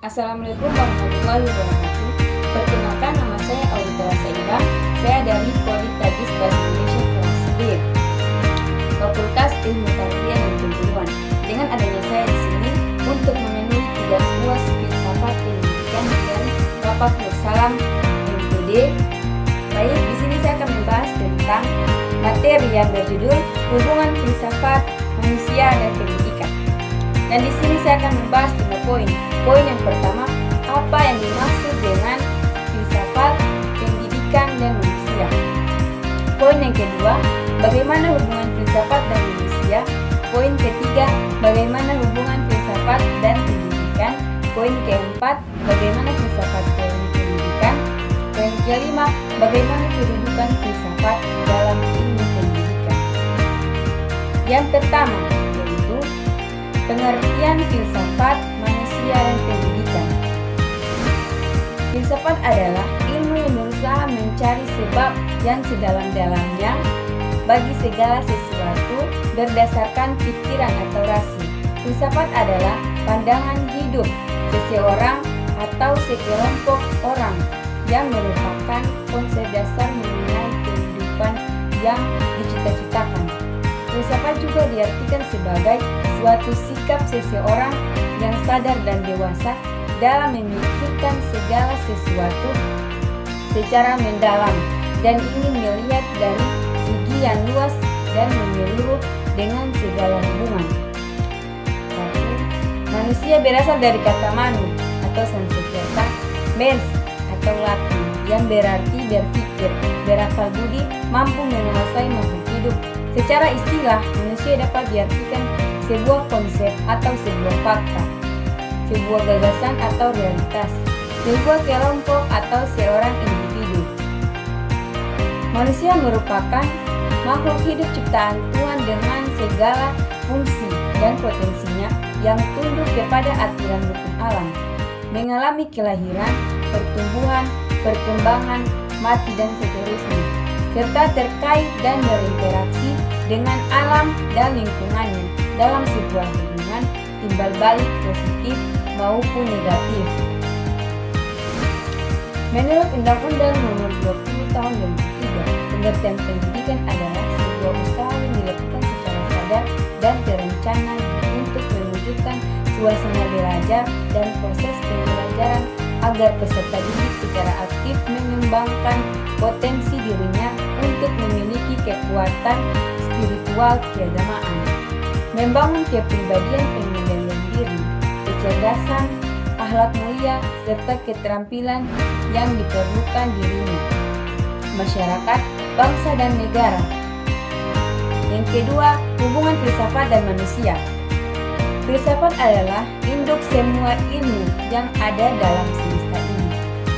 Assalamualaikum warahmatullahi wabarakatuh. Perkenalkan, nama saya Aurita Saiba. Saya dari Politagis Bahasa Indonesia kelas B, Fakultas Ilmu Tarbiyah dan Keguruan. Dengan adanya saya di sini untuk memenuhi tugas UAS Filsafat Pendidikan dari Bapak Nursalam MPD. Baik, di sini saya akan membahas tentang materi yang berjudul hubungan filsafat manusia dan pendidikan. Dan di sini saya akan membahas 3 poin. Poin yang pertama, apa yang dimaksud dengan filsafat, pendidikan, dan manusia. Poin yang kedua, bagaimana hubungan filsafat dan manusia. Poin ketiga, bagaimana hubungan filsafat dan pendidikan. Poin keempat, bagaimana filsafat teori pendidikan. Poin kelima, bagaimana kedudukan filsafat dalam ilmu pendidikan. Yang pertama, yaitu pengertian filsafat manusia dan pendidikan. Filsafat adalah ilmu yang berusaha mencari sebab yang sedalam-dalamnya bagi segala sesuatu berdasarkan pikiran atau rasi. Filsafat adalah pandangan hidup seseorang atau sekelompok orang yang merupakan konsep dasar mengenai kehidupan yang dicita-citakan. Filsafat juga diartikan sebagai suatu sikap seseorang yang sadar dan dewasa dalam memikirkan segala sesuatu secara mendalam dan ingin melihat dari segi yang luas dan menyeluruh dengan segala hubungan. 1. Manusia berasal dari kata manu atau Sanskerta, mens atau Latin yang berarti berpikir, berakal budi, mampu menguasai makhluk hidup. Secara istilah, manusia dapat diartikan sebuah konsep atau sebuah fakta, sebuah gagasan atau realitas, sebuah kelompok atau seorang individu. Manusia merupakan makhluk hidup ciptaan Tuhan dengan segala fungsi dan potensinya yang tunduk kepada aturan hukum alam, mengalami kelahiran, pertumbuhan, perkembangan, mati dan seterusnya, serta terkait dan berinteraksi dengan alam dan lingkungannya dalam sebuah hubungan timbal balik positif maupun negatif. Menurut Undang-Undang Nomor 20 Tahun 2003, pengertian pendidikan adalah sebuah usaha yang dilakukan secara sadar dan terencana untuk mewujudkan suasana belajar dan proses pembelajaran agar peserta didik secara aktif mengembangkan potensi dirinya untuk memiliki kekuatan spiritual keagamaan, membangun kepribadian pengendalian diri, kecerdasan, akhlak mulia, serta keterampilan yang diperlukan dirinya, masyarakat, bangsa, dan negara. Yang kedua, hubungan filsafat dan manusia. Filsafat adalah induk semua ilmu yang ada dalam semesta ini.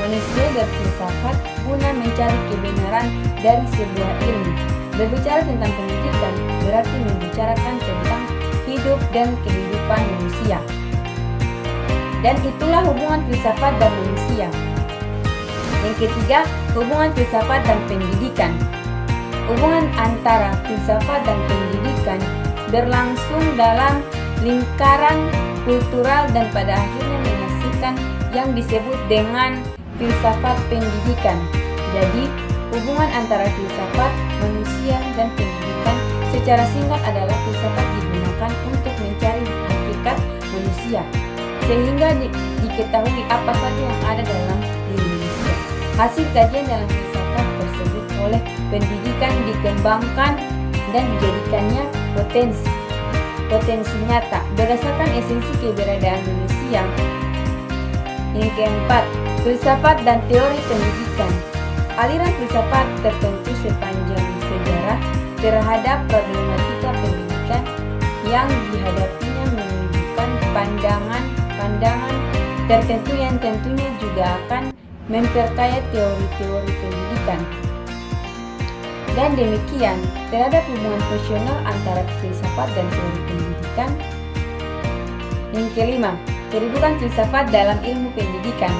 Manusia berfilsafat guna mencari kebenaran dari sebuah ilmu. Berbicara tentang pendidikan berarti membicarakan tentang hidup dan kehidupan manusia. Dan itulah hubungan filsafat dan manusia. Yang ketiga, hubungan filsafat dan pendidikan. Hubungan antara filsafat dan pendidikan berlangsung dalam lingkaran kultural dan pada akhirnya menghasilkan yang disebut dengan filsafat pendidikan. Jadi, hubungan antara filsafat, manusia, dan pendidikan secara singkat adalah filsafat digunakan untuk mencari hakikat manusia, sehingga diketahui apa saja yang ada dalam diri manusia. Hasil kajian dalam filsafat tersebut oleh pendidikan dikembangkan dan dijadikannya potensi nyata berdasarkan esensi keberadaan manusia. Yang keempat, filsafat dan teori pendidikan. Aliran filsafat tertentu sepanjang sejarah terhadap problematika pendidikan yang dihadapinya menunjukkan pandangan tertentu yang tentunya juga akan memperkaya teori-teori pendidikan. Dan demikian, terhadap hubungan fungsional antara filsafat dan teori pendidikan. Yang kelima, kedudukan filsafat dalam ilmu pendidikan.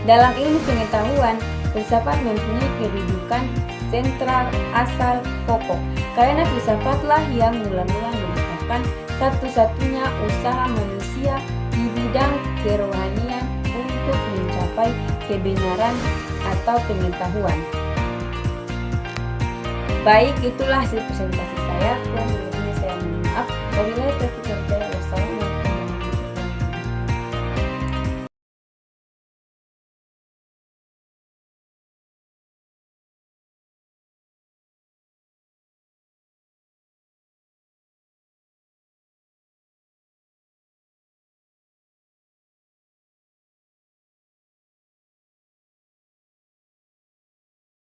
Dalam ilmu pengetahuan, filsafat mempunyai kedudukan sentral asal pokok, karena filsafatlah yang mula-mula merupakan satu-satunya usaha manusia di bidang kerohanian untuk mencapai kebenaran atau pengetahuan. Baik, itulah hasil presentasi saya.